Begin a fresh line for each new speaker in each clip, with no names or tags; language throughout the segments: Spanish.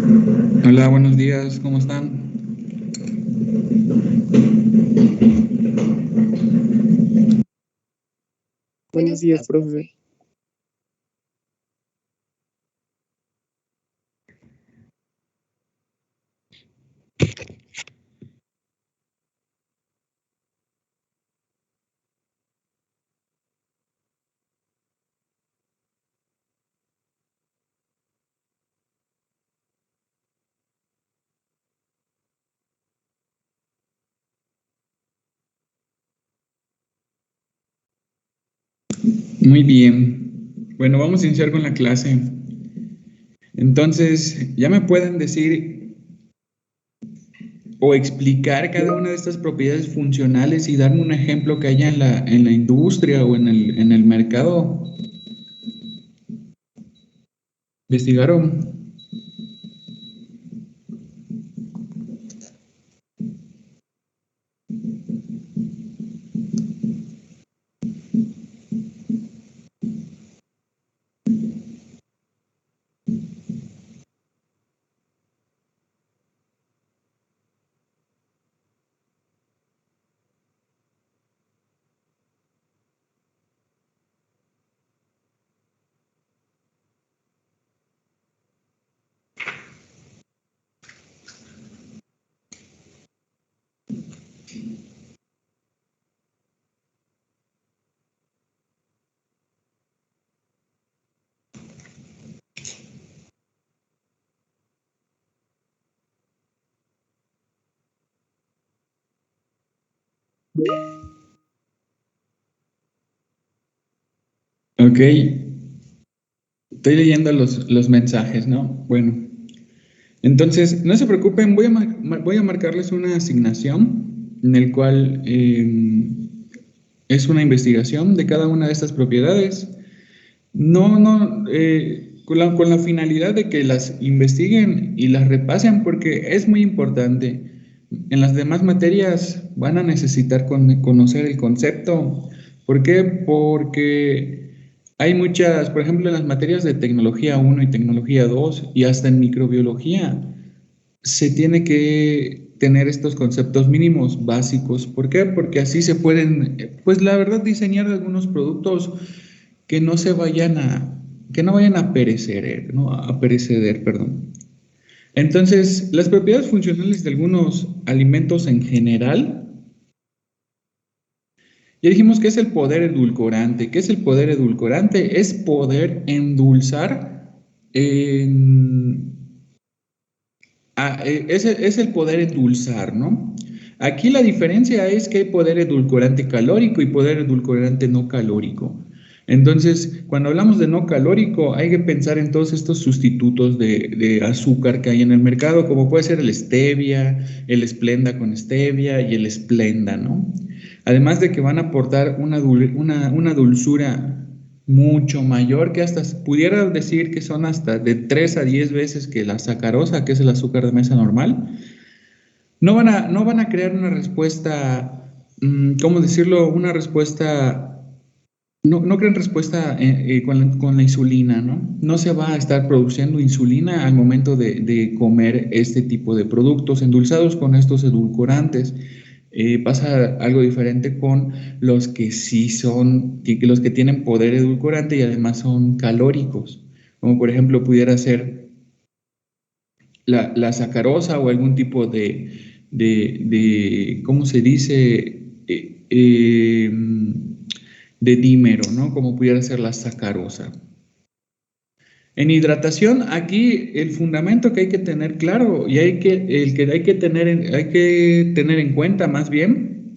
Hola, buenos días, ¿cómo están?
Buenos días, profe.
Muy bien. Bueno, vamos a iniciar con la clase. Entonces, ¿ya me pueden decir o explicar cada una de estas propiedades funcionales y darme un ejemplo que haya en la industria o en el mercado? ¿Investigaron? Ok, estoy leyendo los mensajes, ¿no? Bueno, entonces, no se preocupen, voy a marcarles una asignación en el cual es una investigación de cada una de estas propiedades. No, con la finalidad de que las investiguen y las repasen, porque es muy importante. En las demás materias van a necesitar conocer el concepto. ¿Por qué? Porque hay muchas, por ejemplo, en las materias de tecnología 1 y tecnología 2 y hasta en microbiología, se tiene que tener estos conceptos mínimos básicos. ¿Por qué? Porque así se pueden, pues la verdad, diseñar algunos productos que no se vayan que no vayan a perecer, ¿no? A pereceder, perdón. Entonces, las propiedades funcionales de algunos alimentos en general, ya dijimos que es el poder edulcorante. ¿Qué es el poder edulcorante? Es poder endulzar, en- es el poder endulzar, ¿no? Aquí la diferencia es que hay poder edulcorante calórico y poder edulcorante no calórico. Entonces, cuando hablamos de no calórico, hay que pensar en todos estos sustitutos de azúcar que hay en el mercado, como puede ser el stevia, el Splenda con stevia y el Splenda, ¿no? Además de que van a aportar una dulzura mucho mayor, que hasta pudiera decir que son hasta de 3 a 10 veces que la sacarosa, que es el azúcar de mesa normal. No van a crear una respuesta, ¿cómo decirlo? Una respuesta, no crean respuesta con la insulina, ¿no? No se va a estar produciendo insulina al momento de comer este tipo de productos endulzados con estos edulcorantes. Pasa algo diferente con los que sí son, los que tienen poder edulcorante y además son calóricos, como por ejemplo pudiera ser la sacarosa o algún tipo ¿cómo se dice? De dímero, ¿no? Como pudiera ser la sacarosa. En hidratación, aquí el fundamento que hay que tener claro y el que hay que tener en cuenta más bien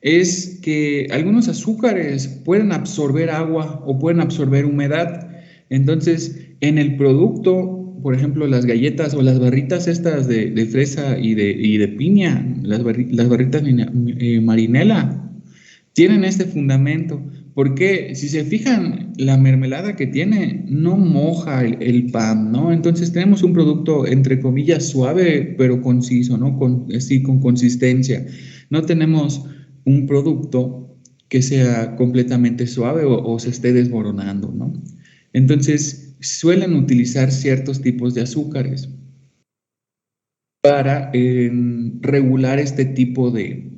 es que algunos azúcares pueden absorber agua o pueden absorber humedad. Entonces, en el producto, por ejemplo, las galletas o las barritas estas de fresa y de piña, las barritas marinela, tienen este fundamento. Porque si se fijan, la mermelada que tiene no moja el pan, ¿no? Entonces tenemos un producto entre comillas suave, pero conciso, ¿no? Sí, con consistencia. No tenemos un producto que sea completamente suave o se esté desmoronando, ¿no? Entonces suelen utilizar ciertos tipos de azúcares. para regular este tipo de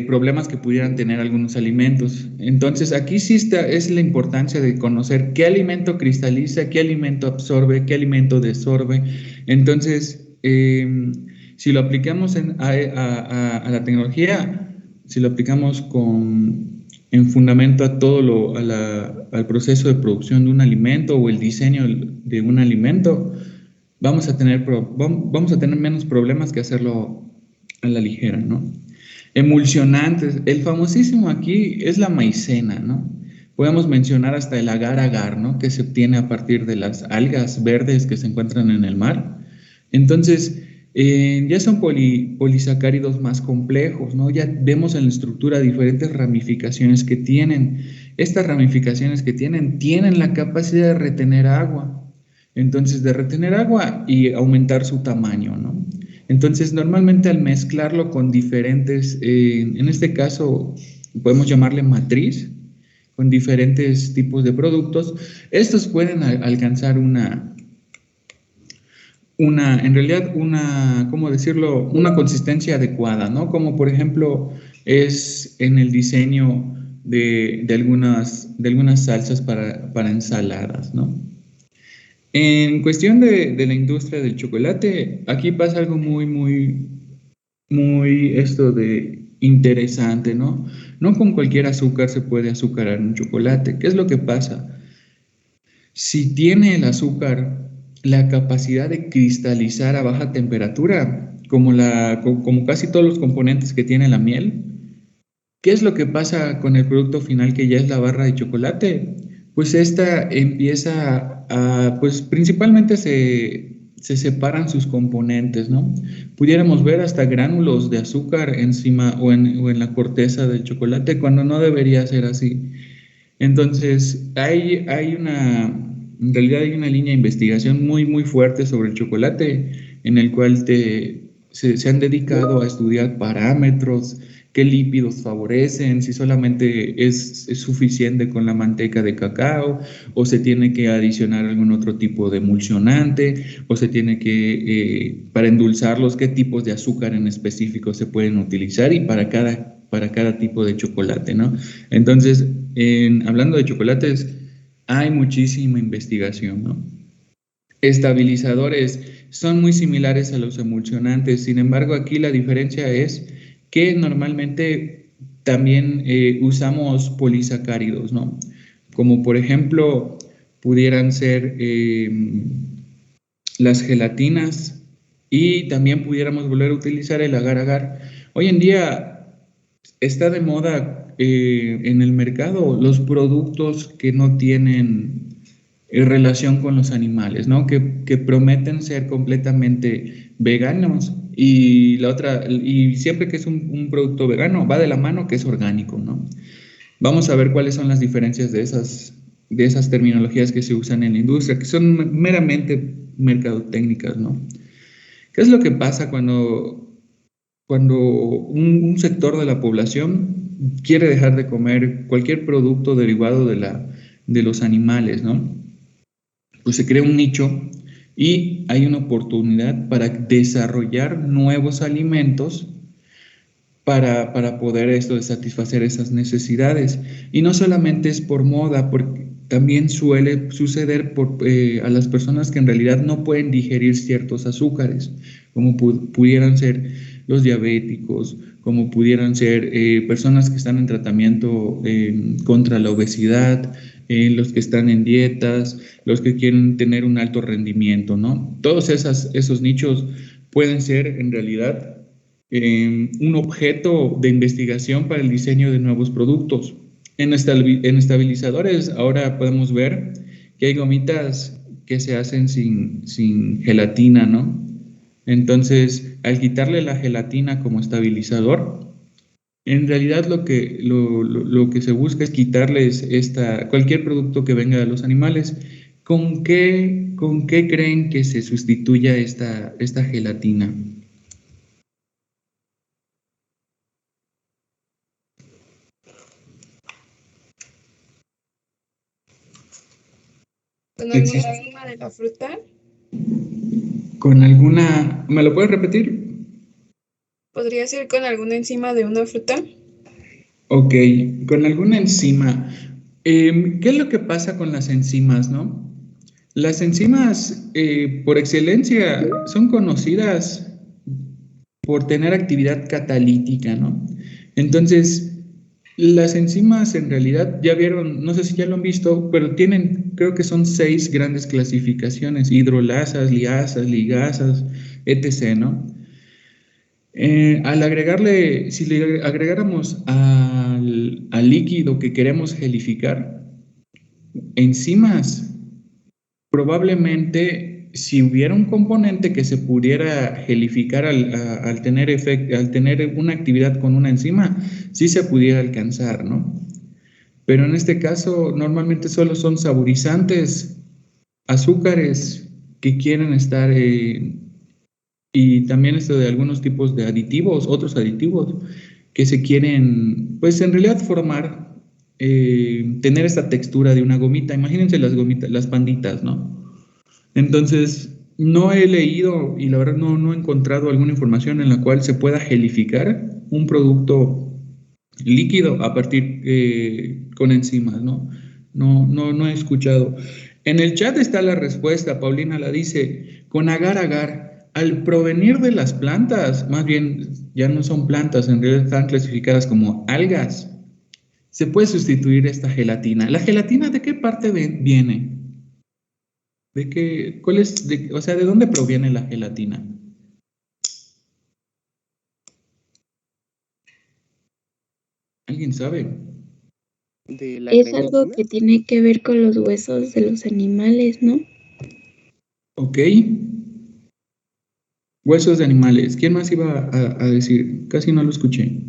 problemas que pudieran tener algunos alimentos. Entonces, aquí sí es la importancia de conocer qué alimento cristaliza, qué alimento absorbe, qué alimento desorbe. Entonces, si lo aplicamos a la tecnología, si lo aplicamos en fundamento a al proceso de producción de un alimento o el diseño de un alimento, vamos a tener menos problemas que hacerlo a la ligera, ¿no? Emulsionantes, el famosísimo aquí es la maicena, ¿no? Podemos mencionar hasta el agar-agar, ¿no? Que se obtiene a partir de las algas verdes que se encuentran en el mar. Entonces, ya son polisacáridos más complejos, ¿no? Ya vemos en la estructura diferentes ramificaciones que tienen. Estas ramificaciones que tienen la capacidad de retener agua. Entonces, de retener agua y aumentar su tamaño, ¿no? Entonces, normalmente al mezclarlo con diferentes, en este caso, podemos llamarle matriz, con diferentes tipos de productos, estos pueden alcanzar en realidad, ¿cómo decirlo? Una consistencia adecuada, ¿no? Como por ejemplo es en el diseño de algunas salsas para ensaladas, ¿no? En cuestión de la industria del chocolate, aquí pasa algo muy esto de interesante, ¿no? No con cualquier azúcar se puede azucarar un chocolate. ¿Qué es lo que pasa? Si tiene el azúcar la capacidad de cristalizar a baja temperatura, como casi todos los componentes que tiene la miel, ¿qué es lo que pasa con el producto final que ya es la barra de chocolate? Pues esta empieza pues principalmente se separan sus componentes, ¿no? Pudiéramos ver hasta gránulos de azúcar encima o en la corteza del chocolate cuando no debería ser así. Entonces, en realidad hay una línea de investigación muy fuerte sobre el chocolate, en el cual se han dedicado a estudiar parámetros, qué lípidos favorecen, si solamente es suficiente con la manteca de cacao, o se tiene que adicionar algún otro tipo de emulsionante, o se tiene que, para endulzarlos, qué tipos de azúcar en específico se pueden utilizar y para cada tipo de chocolate, ¿no? Entonces, hablando de chocolates, hay muchísima investigación, ¿no? Estabilizadores son muy similares a los emulsionantes, sin embargo, aquí la diferencia es que normalmente también usamos polisacáridos, ¿no? Como por ejemplo, pudieran ser las gelatinas y también pudiéramos volver a utilizar el agar-agar. Hoy en día está de moda en el mercado los productos que no tienen relación con los animales, ¿no? Que prometen ser completamente veganos y la otra, y siempre que es un producto vegano, va de la mano que es orgánico, ¿no? Vamos a ver cuáles son las diferencias de esas terminologías que se usan en la industria, que son meramente mercadotécnicas, ¿no? ¿Qué es lo que pasa cuando un sector de la población quiere dejar de comer cualquier producto derivado de los animales, ¿no? Pues se crea un nicho y hay una oportunidad para desarrollar nuevos alimentos para poder satisfacer esas necesidades. Y no solamente es por moda, porque también suele suceder a las personas que en realidad no pueden digerir ciertos azúcares, como pudieran ser los diabéticos, como pudieran ser personas que están en tratamiento contra la obesidad, los que están en dietas, los que quieren tener un alto rendimiento, ¿no? Todos esos nichos pueden ser en realidad un objeto de investigación para el diseño de nuevos productos. En estabilizadores ahora podemos ver que hay gomitas que se hacen sin gelatina, ¿no? Entonces, al quitarle la gelatina como estabilizador, en realidad lo que se busca es quitarles cualquier producto que venga de los animales. Con qué creen que se sustituya esta gelatina?
¿Con alguna rama de la fruta?
Con alguna, ¿me lo puedes repetir?
¿Podría ser con alguna enzima de una fruta?
Ok, con alguna enzima. ¿Qué es lo que pasa con las enzimas, no? Las enzimas, por excelencia, son conocidas por tener actividad catalítica, ¿no? Entonces, las enzimas en realidad, ya vieron, no sé si ya lo han visto, pero tienen, creo que son 6 grandes clasificaciones: hidrolasas, liasas, ligasas, etc., ¿no? Al agregarle, si le agregáramos al líquido que queremos gelificar enzimas, probablemente si hubiera un componente que se pudiera gelificar al tener al tener una actividad con una enzima, sí se pudiera alcanzar, ¿no? Pero en este caso normalmente solo son saborizantes, azúcares que quieren estar, y también esto de algunos tipos de aditivos, otros aditivos que se quieren, pues en realidad formar, tener esta textura de una gomita. Imagínense las gomitas, las panditas, ¿no? Entonces, no he leído y la verdad no he encontrado alguna información en la cual se pueda gelificar un producto líquido a partir, con enzimas, ¿no? No he escuchado. En el chat está la respuesta, Paulina la dice, con agar agar, al provenir de las plantas, más bien ya no son plantas, en realidad están clasificadas como algas, se puede sustituir esta gelatina. ¿La gelatina de qué parte viene? ¿De qué, cuál es, o sea, de dónde proviene la gelatina? ¿Alguien sabe?
De la
Es algo
grenetina.
que tiene que ver con los huesos de los animales, ¿no?
Ok. Huesos de animales. ¿Quién más iba a decir? Casi no lo escuché.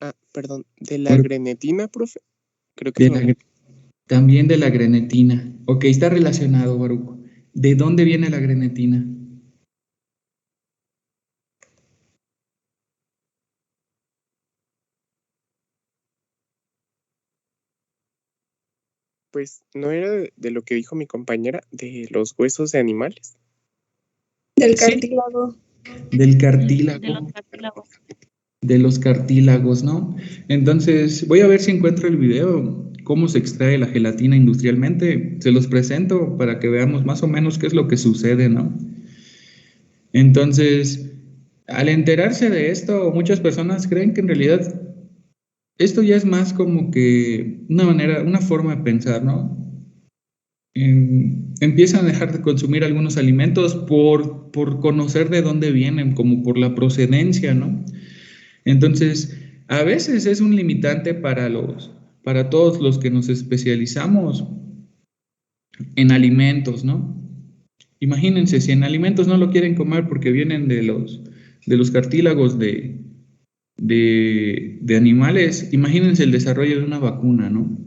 Ah, perdón, de la
Por-
grenetina, profe. Creo que
de
es
la
lo mismo.
también de la grenetina. Ok, está relacionado, Baruch. ¿De dónde viene la grenetina?
Pues no era de lo que dijo mi compañera, de los huesos de animales.
Del
Sí,
cartílago.
del
De los
cartílago.
cartílagos.
De los cartílagos, ¿no? Entonces, voy a ver si encuentro el video, cómo se extrae la gelatina industrialmente. Se los presento para que veamos más o menos qué es lo que sucede, ¿no? Entonces, al enterarse de esto, muchas personas creen que en realidad esto ya es más como que una manera, una forma de pensar, ¿no? Empiezan a dejar de consumir algunos alimentos por conocer de dónde vienen, como por la procedencia, ¿no? Entonces, a veces es un limitante para todos los que nos especializamos en alimentos, ¿no? Imagínense, si en alimentos no lo quieren comer porque vienen de los cartílagos de animales, imagínense el desarrollo de una vacuna, ¿no?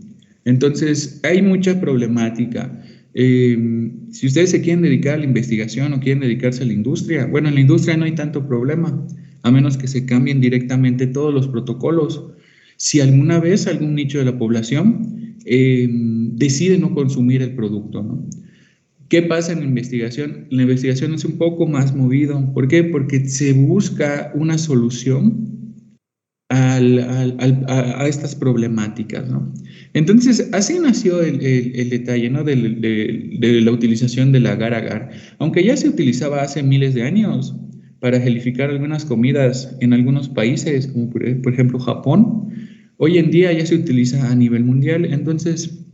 Entonces, hay mucha problemática. Si ustedes se quieren dedicar a la investigación o quieren dedicarse a la industria, bueno, en la industria no hay tanto problema, a menos que se cambien directamente todos los protocolos. Si alguna vez algún nicho de la población, decide no consumir el producto, ¿no? ¿Qué pasa en la investigación? La investigación es un poco más movido. ¿Por qué? Porque se busca una solución a estas problemáticas, ¿no? Entonces, así nació el detalle, ¿no? De la utilización del agar-agar. Aunque ya se utilizaba hace miles de años para gelificar algunas comidas en algunos países, como por ejemplo Japón, hoy en día ya se utiliza a nivel mundial. Entonces,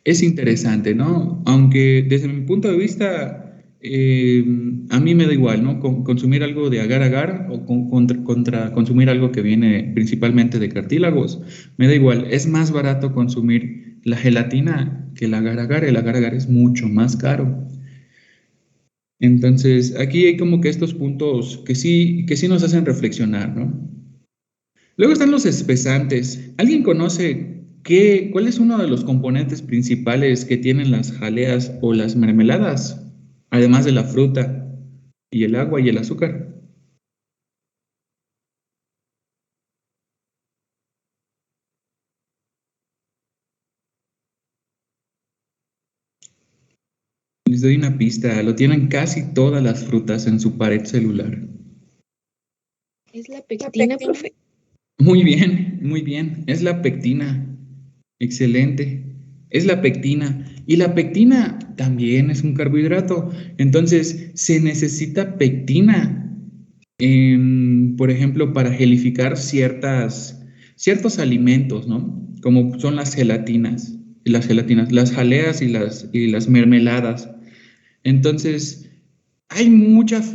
es interesante, ¿no? Aunque desde mi punto de vista, a mí me da igual, ¿no? Consumir algo de agar-agar o contra consumir algo que viene principalmente de cartílagos, me da igual. Es más barato consumir la gelatina que el agar-agar. El agar-agar es mucho más caro. Entonces, aquí hay como que estos puntos que sí nos hacen reflexionar, ¿no? Luego están los espesantes. ¿Alguien conoce cuál es uno de los componentes principales que tienen las jaleas o las mermeladas, además de la fruta y el agua y el azúcar? Les doy una pista, lo tienen casi todas las frutas en su pared celular.
¿Es la pectina, profe?
Muy bien, es la pectina. Excelente. Es la pectina. Y la pectina también es un carbohidrato. Entonces, se necesita pectina, por ejemplo, para gelificar ciertos alimentos, ¿no? Como son las gelatinas, las jaleas y las mermeladas. Entonces, hay muchas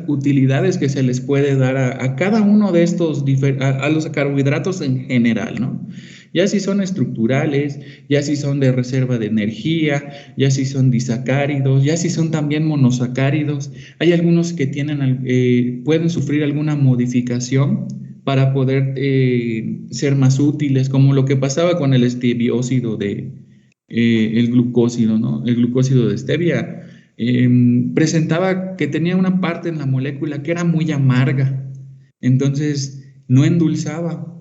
utilidades que se les puede dar a cada uno de estos, a los carbohidratos en general, ¿no? Ya si son estructurales, ya si son de reserva de energía, ya si son disacáridos, ya si son también monosacáridos. Hay algunos que pueden sufrir alguna modificación para poder ser más útiles, como lo que pasaba con el estebiócido el glucósido, ¿no? El glucósido de stevia presentaba que tenía una parte en la molécula que era muy amarga, entonces no endulzaba.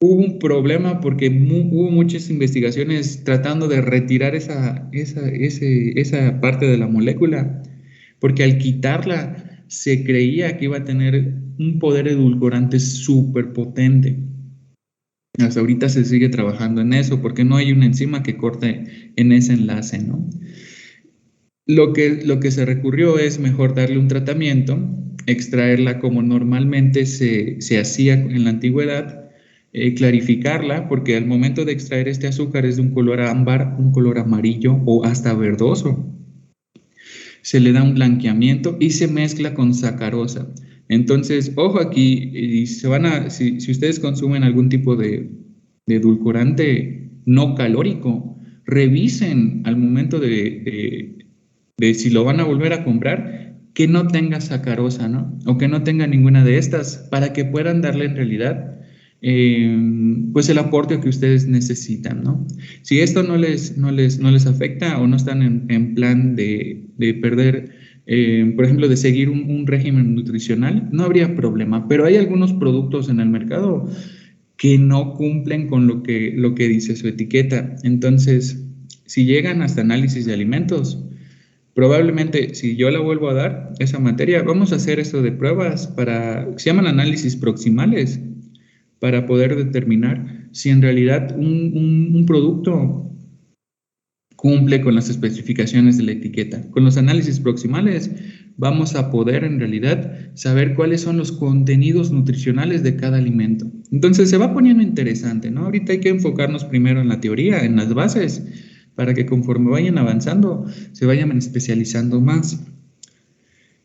Hubo un problema porque hubo muchas investigaciones tratando de retirar esa parte de la molécula, porque al quitarla se creía que iba a tener un poder edulcorante súper potente. Hasta ahorita se sigue trabajando en eso porque no hay una enzima que corte en ese enlace, ¿no? Lo que se recurrió es mejor darle un tratamiento, extraerla como normalmente se hacía en la antigüedad, clarificarla, porque al momento de extraer este azúcar es de un color ámbar, un color amarillo o hasta verdoso. Se le da un blanqueamiento y se mezcla con sacarosa. Entonces, ojo aquí, si ustedes consumen algún tipo de edulcorante no calórico, revisen al momento de si lo van a volver a comprar, que no tenga sacarosa, ¿no? O que no tenga ninguna de estas, para que puedan darle en realidad pues el aporte que ustedes necesitan, ¿no? Si esto no les afecta o no están en plan de perder, por ejemplo, de seguir un régimen nutricional, no habría problema, pero hay algunos productos en el mercado que no cumplen con lo que dice su etiqueta. Entonces, si llegan hasta análisis de alimentos, probablemente si yo la vuelvo a dar, esa materia, vamos a hacer esto de pruebas se llaman análisis proximales, para poder determinar si en realidad un producto cumple con las especificaciones de la etiqueta. Con los análisis proximales vamos a poder en realidad saber cuáles son los contenidos nutricionales de cada alimento. Entonces se va poniendo interesante, ¿no? Ahorita hay que enfocarnos primero en la teoría, en las bases, para que conforme vayan avanzando se vayan especializando más.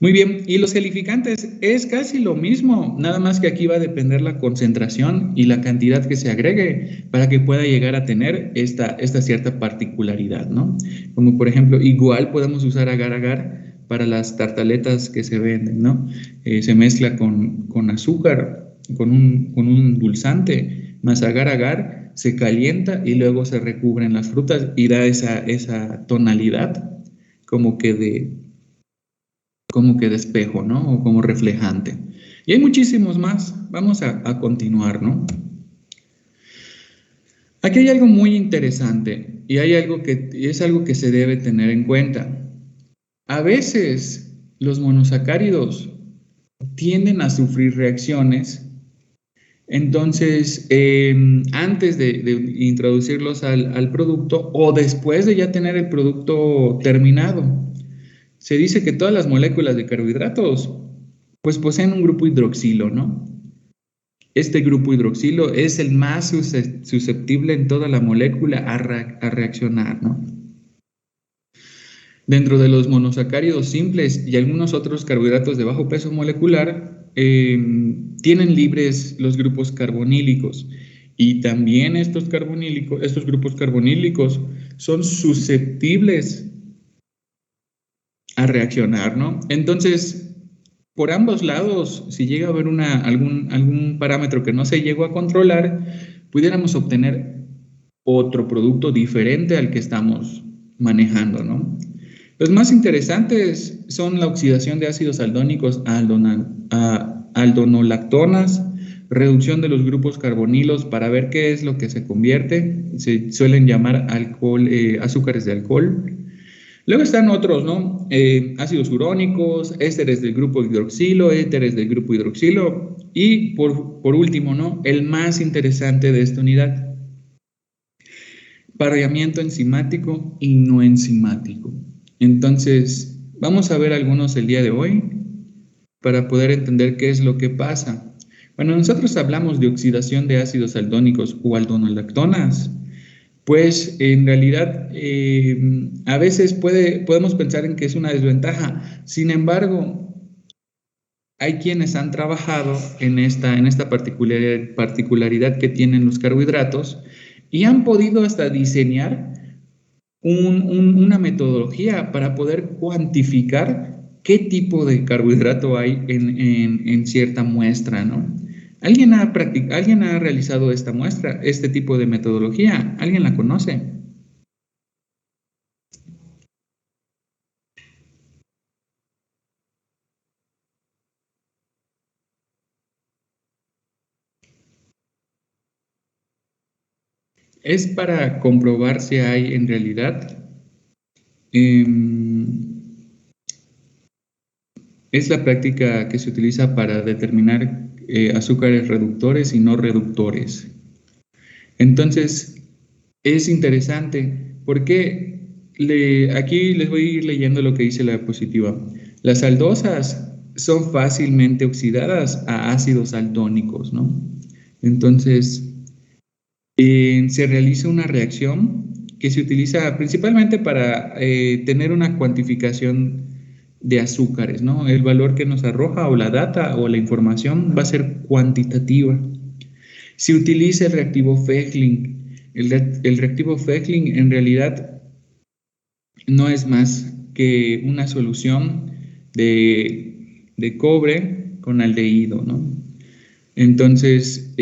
Muy bien, y los gelificantes es casi lo mismo, nada más que aquí va a depender la concentración y la cantidad que se agregue para que pueda llegar a tener esta cierta particularidad, ¿no? Como por ejemplo, igual podemos usar agar-agar para las tartaletas que se venden, ¿no? Se mezcla con azúcar, con un endulzante, más agar-agar, se calienta y luego se recubren las frutas y da esa tonalidad como que de espejo, ¿no? O como reflejante. Y hay muchísimos más. Vamos a continuar, ¿no? Aquí hay algo muy interesante y hay algo que se debe tener en cuenta. A veces los monosacáridos tienden a sufrir reacciones. Entonces, antes de introducirlos al producto o después de ya tener el producto terminado, se dice que todas las moléculas de carbohidratos pues poseen un grupo hidroxilo, ¿no? Este grupo hidroxilo es el más susceptible en toda la molécula a reaccionar, ¿no? Dentro de los monosacáridos simples y algunos otros carbohidratos de bajo peso molecular, tienen libres los grupos carbonílicos y también estos grupos carbonílicos son susceptibles a reaccionar, ¿no? Entonces, por ambos lados, si llega a haber algún parámetro que no se llegó a controlar, pudiéramos obtener otro producto diferente al que estamos manejando, ¿no? Los más interesantes son la oxidación de ácidos aldónicos a aldonolactonas, reducción de los grupos carbonilos para ver qué es lo que se convierte. Se suelen llamar azúcares de alcohol. Luego están otros, ¿no? Ácidos urónicos, ésteres del grupo hidroxilo, éteres del grupo hidroxilo y por último, ¿no? El más interesante de esta unidad, parellamiento enzimático y no enzimático. Entonces, vamos a ver algunos el día de hoy para poder entender qué es lo que pasa. Cuando nosotros hablamos de oxidación de ácidos aldónicos o aldonolactonas, pues en realidad a veces podemos pensar en que es una desventaja. Sin embargo, hay quienes han trabajado en esta particularidad que tienen los carbohidratos y han podido hasta diseñar una metodología para poder cuantificar qué tipo de carbohidrato hay en cierta muestra, ¿no? ¿Alguien ha realizado esta muestra, este tipo de metodología? ¿Alguien la conoce? Es para comprobar si hay en realidad es la práctica que se utiliza para determinar azúcares reductores y no reductores. Entonces, es interesante porque aquí les voy a ir leyendo lo que dice la diapositiva. Las aldosas son fácilmente oxidadas a ácidos aldónicos, ¿no? Entonces, se realiza una reacción que se utiliza principalmente para tener una cuantificación de azúcares, ¿no? El valor que nos arroja o la data o la información va a ser cuantitativa. Se utiliza el reactivo Fehling. El reactivo Fehling en realidad no es más que una solución de cobre con aldehído, ¿no? Entonces,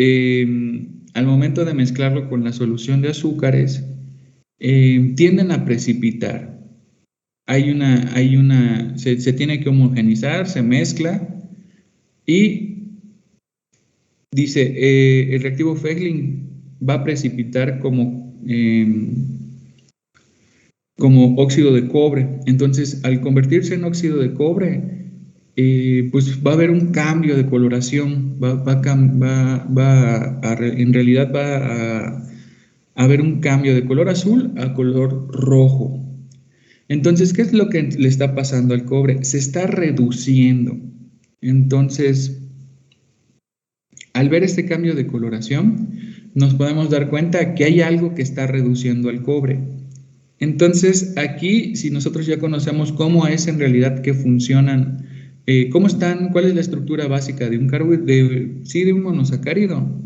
al momento de mezclarlo con la solución de azúcares, tienden a precipitar. Se tiene que homogenizar, se mezcla y dice, el reactivo Fehling va a precipitar como óxido de cobre. Entonces, al convertirse en óxido de cobre, pues va a haber un cambio de coloración, en realidad va a haber un cambio de color azul a color rojo. Entonces, ¿qué es lo que le está pasando al cobre? Se está reduciendo. Entonces, al ver este cambio de coloración, nos podemos dar cuenta que hay algo que está reduciendo al cobre. Entonces, aquí, si nosotros ya conocemos cómo es en realidad que funcionan, cuál es la estructura básica de de un monosacárido,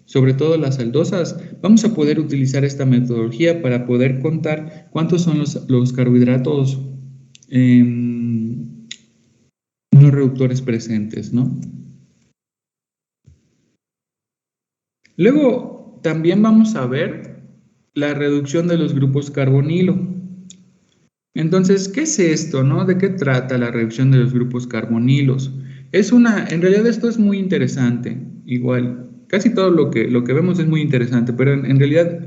sobre todo las aldosas, vamos a poder utilizar esta metodología para poder contar cuántos son los carbohidratos no reductores presentes, ¿no? Luego, también vamos a ver la reducción de los grupos carbonilo. Entonces, ¿qué es esto, no? ¿De qué trata la reducción de los grupos carbonilos? En realidad esto es muy interesante, igual, casi todo lo que vemos es muy interesante, pero en realidad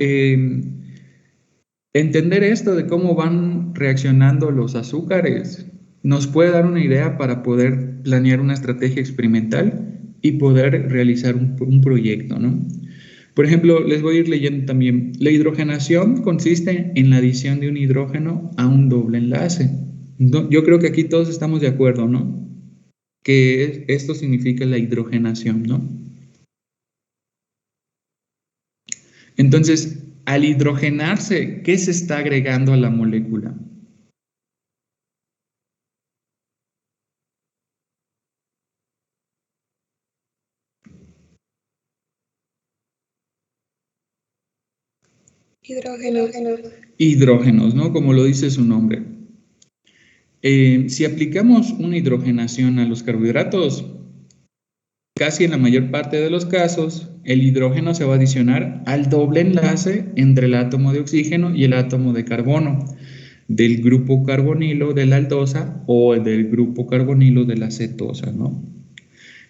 entender esto de cómo van reaccionando los azúcares nos puede dar una idea para poder planear una estrategia experimental y poder realizar un proyecto, ¿no? Por ejemplo, les voy a ir leyendo también. La hidrogenación consiste en la adición de un hidrógeno a un doble enlace. Yo creo que aquí todos estamos de acuerdo, ¿no? Que esto significa la hidrogenación, ¿no? Entonces, al hidrogenarse, ¿qué se está agregando a la molécula?
Hidrógeno.
Hidrógenos, ¿no? Como lo dice su nombre. Si aplicamos una hidrogenación a los carbohidratos, casi en la mayor parte de los casos, el hidrógeno se va a adicionar al doble enlace entre el átomo de oxígeno y el átomo de carbono del grupo carbonilo de la aldosa o del grupo carbonilo de la cetosa, ¿no?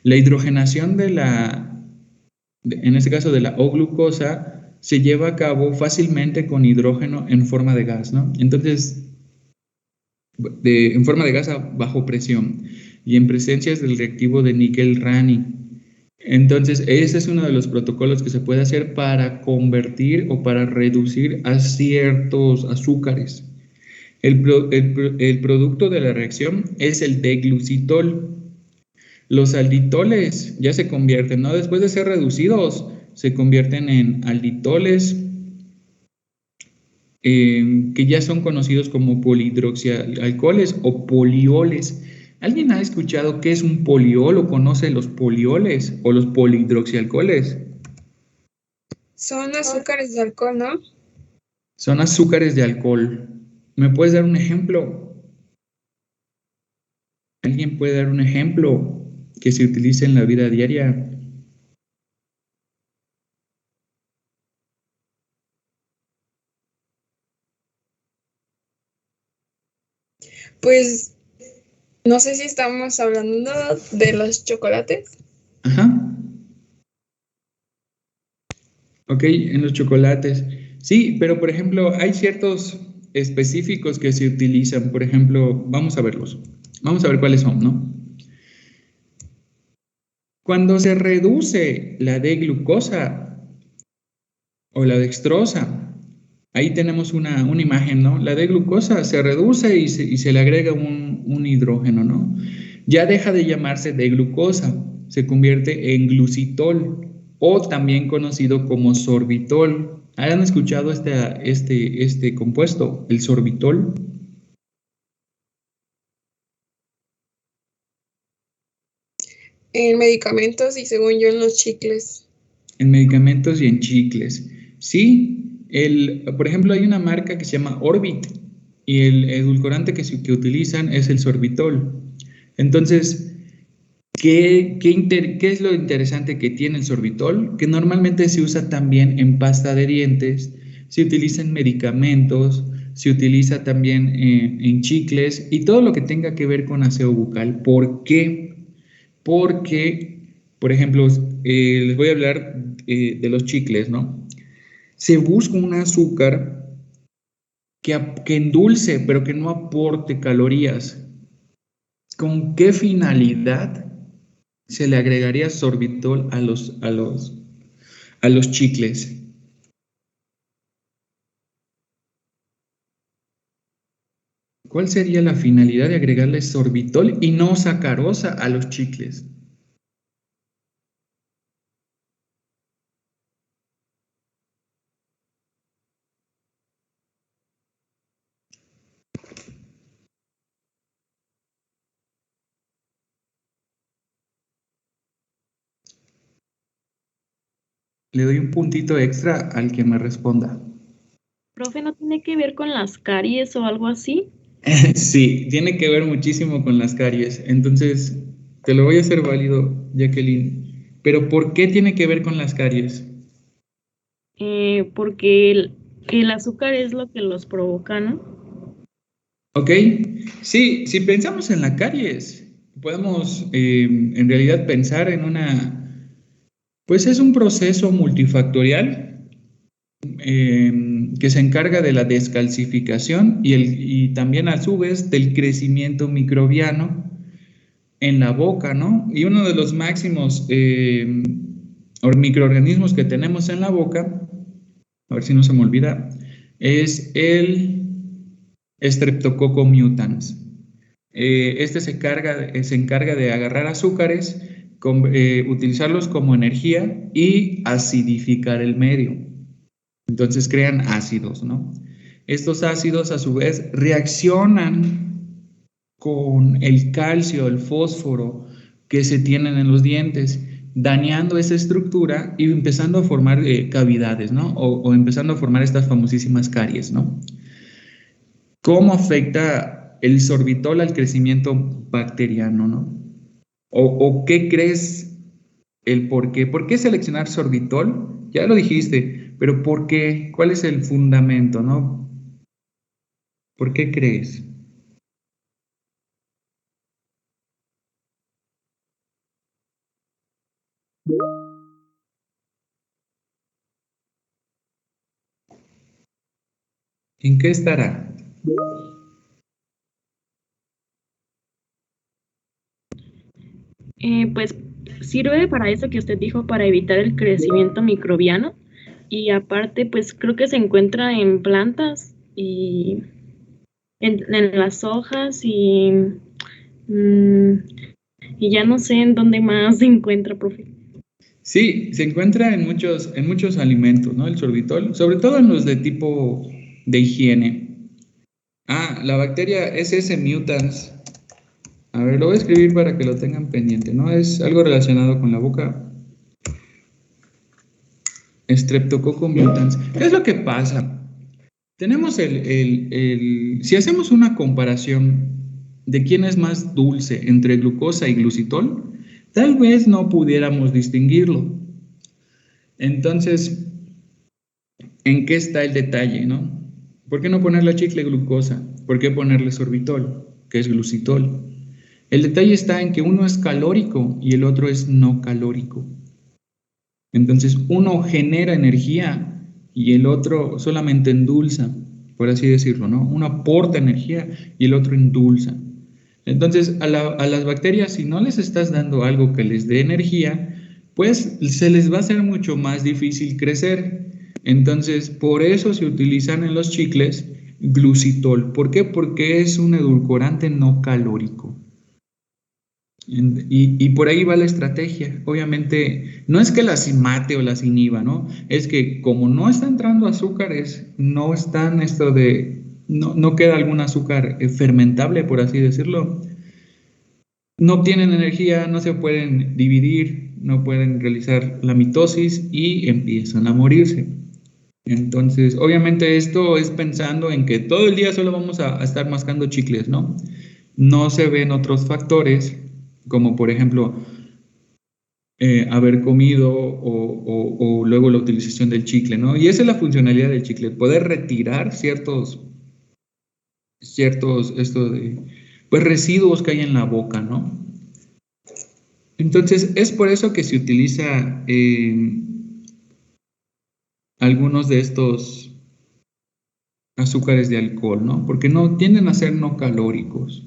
La hidrogenación en este caso de la O-glucosa, se lleva a cabo fácilmente con hidrógeno en forma de gas, ¿no? Entonces, en forma de gas a bajo presión y en presencias del reactivo de níquel-rani. Entonces, ese es uno de los protocolos que se puede hacer para convertir o para reducir a ciertos azúcares. El producto de la reacción es el deglucitol. Los alditoles ya se convierten, ¿no? Después de ser reducidos, se convierten en alditoles que ya son conocidos como polihidroxialcoholes o polioles. ¿Alguien ha escuchado qué es un poliol o conoce los polioles o los polihidroxialcoholes?
Son azúcares de alcohol, ¿no?
Son azúcares de alcohol. ¿Me puedes dar un ejemplo? ¿Alguien puede dar un ejemplo que se utilice en la vida diaria?
Pues no sé si estamos hablando de los chocolates.
Ajá. Ok, en los chocolates. Sí, pero por ejemplo, hay ciertos específicos que se utilizan. Por ejemplo, vamos a verlos. Vamos a ver cuáles son, ¿no? Cuando se reduce la D-glucosa o la dextrosa, ahí tenemos una imagen, ¿no? La D-glucosa se reduce y se le agrega un hidrógeno, ¿no? Ya deja de llamarse D-glucosa, se convierte en glucitol o también conocido como sorbitol. ¿Han escuchado este compuesto, el sorbitol?
En medicamentos y según yo en los chicles.
En medicamentos y en chicles. Sí, por ejemplo, hay una marca que se llama Orbit y el edulcorante que utilizan es el sorbitol. Entonces, ¿qué es lo interesante que tiene el sorbitol? Que normalmente se usa también en pasta de dientes, se utiliza en medicamentos, se utiliza también en chicles y todo lo que tenga que ver con aseo bucal. ¿Por qué? Porque, por ejemplo, les voy a hablar de los chicles, ¿no? Se busca un azúcar que endulce, pero que no aporte calorías. ¿Con qué finalidad se le agregaría sorbitol a los chicles? ¿Cuál sería la finalidad de agregarle sorbitol y no sacarosa a los chicles? Le doy un puntito extra al que me responda.
Profe, ¿no tiene que ver con las caries o algo así?
Sí, tiene que ver muchísimo con las caries. Entonces, te lo voy a hacer válido, Jacqueline. Pero ¿por qué tiene que ver con las caries?
Porque el azúcar es lo que los provoca, ¿no?
¿Ok? Sí, si pensamos en la caries, podemos en realidad pensar en pues es un proceso multifactorial que se encarga de la descalcificación y también a su vez del crecimiento microbiano en la boca, ¿no? Y uno de los máximos microorganismos que tenemos en la boca, a ver si no se me olvida, es el Streptococcus mutans. Este se encarga de agarrar azúcares, utilizarlos como energía y acidificar el medio. Entonces crean ácidos, ¿no? Estos ácidos a su vez reaccionan con el calcio, el fósforo que se tienen en los dientes, dañando esa estructura y empezando a formar cavidades, ¿no? O empezando a formar estas famosísimas caries, ¿no? ¿Cómo afecta el sorbitol al crecimiento bacteriano, ¿no? O qué crees el por qué? ¿Por qué seleccionar sorbitol? Ya lo dijiste, pero ¿por qué? ¿Cuál es el fundamento, no? ¿Por qué crees? ¿En qué estará?
Pues sirve para eso que usted dijo, para evitar el crecimiento microbiano. Y aparte, pues creo que se encuentra en plantas y en las hojas mm, y ya no sé en dónde más se encuentra, profe.
Sí, se encuentra en muchos alimentos, ¿no? El sorbitol, sobre todo en los de tipo de higiene. Ah, la bacteria SS mutans. A ver, lo voy a escribir para que lo tengan pendiente, ¿no? Es algo relacionado con la boca. Streptococcus mutans. ¿Qué es lo que pasa? Tenemos si hacemos una comparación de quién es más dulce entre glucosa y glucitol, tal vez no pudiéramos distinguirlo. Entonces, ¿en qué está el detalle, no? ¿Por qué no ponerle chicle glucosa? ¿Por qué ponerle sorbitol, que es glucitol? El detalle está en que uno es calórico y el otro es no calórico. Entonces, uno genera energía y el otro solamente endulza, por así decirlo, ¿no? Uno aporta energía y el otro endulza. Entonces, a las bacterias, si no les estás dando algo que les dé energía, pues se les va a hacer mucho más difícil crecer. Entonces, por eso se utilizan en los chicles glucitol. ¿Por qué? Porque es un edulcorante no calórico. Y por ahí va la estrategia. Obviamente, no es que las mate o las inhiba, ¿no? Es que como no está entrando azúcares, no están no queda algún azúcar fermentable, por así decirlo. No obtienen energía, no se pueden dividir, no pueden realizar la mitosis y empiezan a morirse. Entonces, obviamente esto es pensando en que todo el día solo vamos a estar mascando chicles, ¿no? No se ven otros factores, como por ejemplo, haber comido o luego la utilización del chicle, ¿no? Y esa es la funcionalidad del chicle, poder retirar ciertos pues residuos que hay en la boca, ¿no? Entonces, es por eso que se utiliza algunos de estos azúcares de alcohol, ¿no? Porque no tienden a ser no calóricos.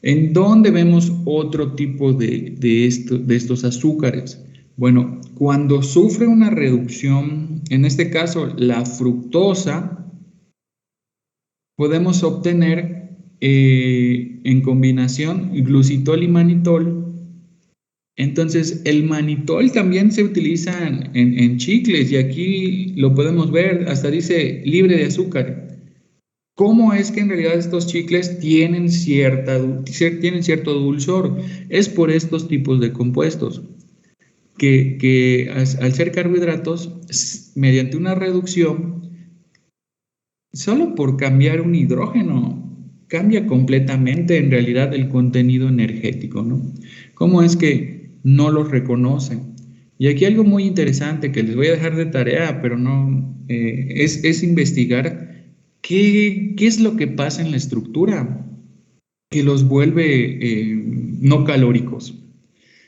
¿En dónde vemos otro tipo de estos azúcares? Bueno, cuando sufre una reducción, en este caso la fructosa, podemos obtener en combinación glucitol y manitol. Entonces, el manitol también se utiliza en chicles y aquí lo podemos ver, hasta dice libre de azúcar. ¿Cómo es que en realidad estos chicles tienen cierto dulzor? Es por estos tipos de compuestos que al ser carbohidratos, mediante una reducción, solo por cambiar un hidrógeno, cambia completamente en realidad el contenido energético, ¿no? ¿Cómo es que no los reconocen? Y aquí algo muy interesante que les voy a dejar de tarea, pero no, es investigar qué es lo que pasa en la estructura que los vuelve no calóricos.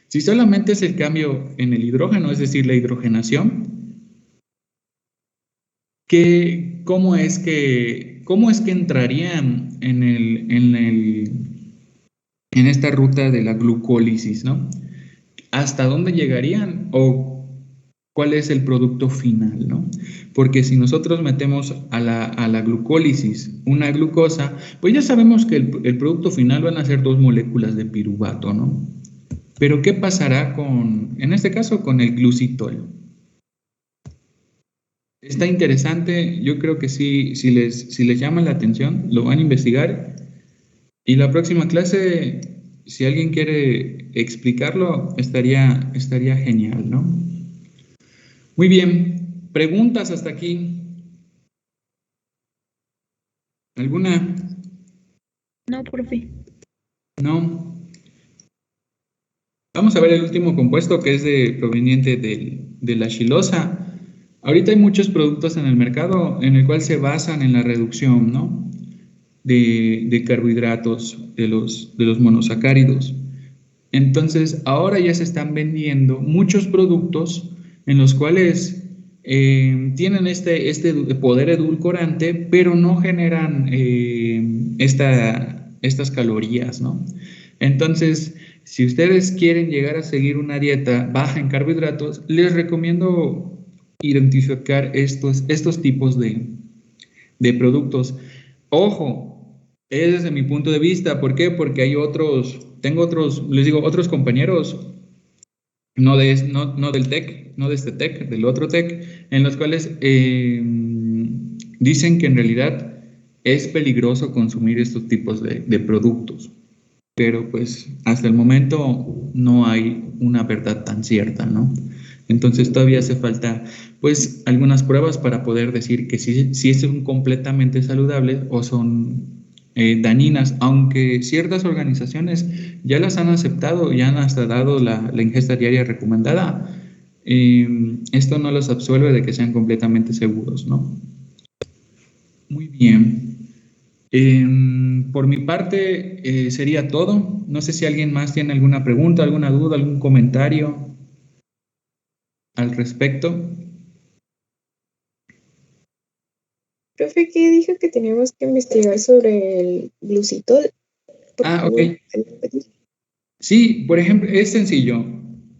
Si solamente es el cambio en el hidrógeno, es decir, la hidrogenación, ¿cómo es que entrarían en esta ruta de la glucólisis, ¿no? ¿Hasta dónde llegarían o cuál es el producto final, ¿no? Porque si nosotros metemos a la glucólisis una glucosa, pues ya sabemos que el producto final van a ser 2 moléculas de piruvato, ¿no? Pero ¿qué pasará en este caso, con el glucitol? Está interesante, yo creo que sí, si les llama la atención, lo van a investigar. Y la próxima clase, si alguien quiere explicarlo, estaría genial, ¿no? Muy bien, ¿preguntas hasta aquí? ¿Alguna?
No, profe.
No. Vamos a ver el último compuesto que es proveniente de la xilosa. Ahorita hay muchos productos en el mercado en el cual se basan en la reducción, ¿no? de carbohidratos, de los monosacáridos. Entonces, ahora ya se están vendiendo muchos productos en los cuales tienen este poder edulcorante, pero no generan estas calorías, ¿no? Entonces, Si ustedes quieren llegar a seguir una dieta baja en carbohidratos, les recomiendo identificar estos tipos de productos. Ojo, es desde mi punto de vista. ¿Por qué? Porque hay tengo otros compañeros, no del TEC, no de este TEC, del otro TEC, en los cuales dicen que en realidad es peligroso consumir estos tipos de productos. Pero pues hasta el momento no hay una verdad tan cierta, ¿no? Entonces todavía hace falta pues algunas pruebas para poder decir que si son completamente saludables o son dañinas, aunque ciertas organizaciones ya las han aceptado y han hasta dado la ingesta diaria recomendada. Esto no los absuelve de que sean completamente seguros, ¿no? Muy bien. Por mi parte sería todo. No sé si alguien más tiene alguna pregunta, alguna duda, algún comentario al respecto.
Profe, ¿qué dijo que teníamos que investigar sobre el glucitol?
Ok. Sí, por ejemplo, es sencillo.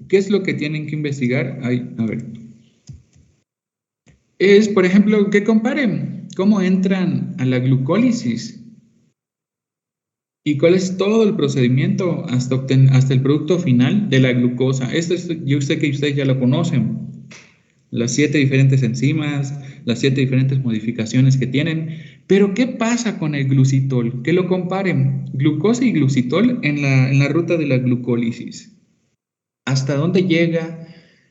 ¿Qué es lo que tienen que investigar? A ver. Es, por ejemplo, que comparen cómo entran a la glucólisis y cuál es todo el procedimiento hasta el producto final de la glucosa. Yo sé que ustedes ya lo conocen. Las 7 diferentes enzimas, las 7 diferentes modificaciones que tienen. Pero, ¿qué pasa con el glucitol? Que lo comparen. Glucosa y glucitol en la ruta de la glucólisis. ¿Hasta dónde llega?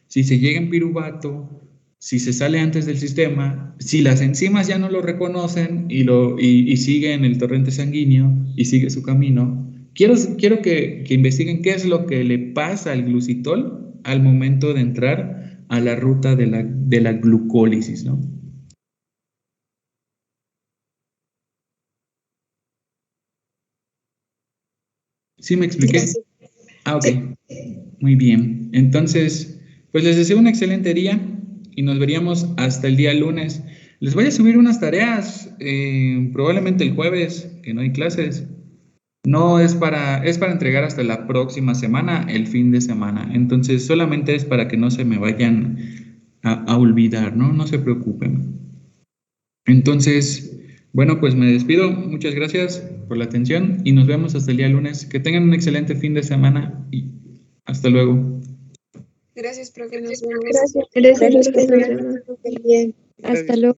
Si se llega en piruvato, si se sale antes del sistema, si las enzimas ya no lo reconocen y sigue en el torrente sanguíneo y sigue su camino. Quiero que investiguen qué es lo que le pasa al glucitol al momento de entrar a la ruta de la glucólisis, ¿no? ¿Sí me expliqué?
Gracias.
Ok. Muy bien. Entonces, pues les deseo un excelente día y nos veríamos hasta el día lunes. Les voy a subir unas tareas, probablemente el jueves, que no hay clases. No es es para entregar hasta la próxima semana, el fin de semana. Entonces, solamente es para que no se me vayan a olvidar, ¿no? No se preocupen. Entonces, bueno, pues me despido. Muchas gracias por la atención y nos vemos hasta el día lunes. Que tengan un excelente fin de semana y hasta luego.
Gracias, profe. Nos vemos.
Gracias,
Gracias,
profe.
profe. Bien.
Hasta luego.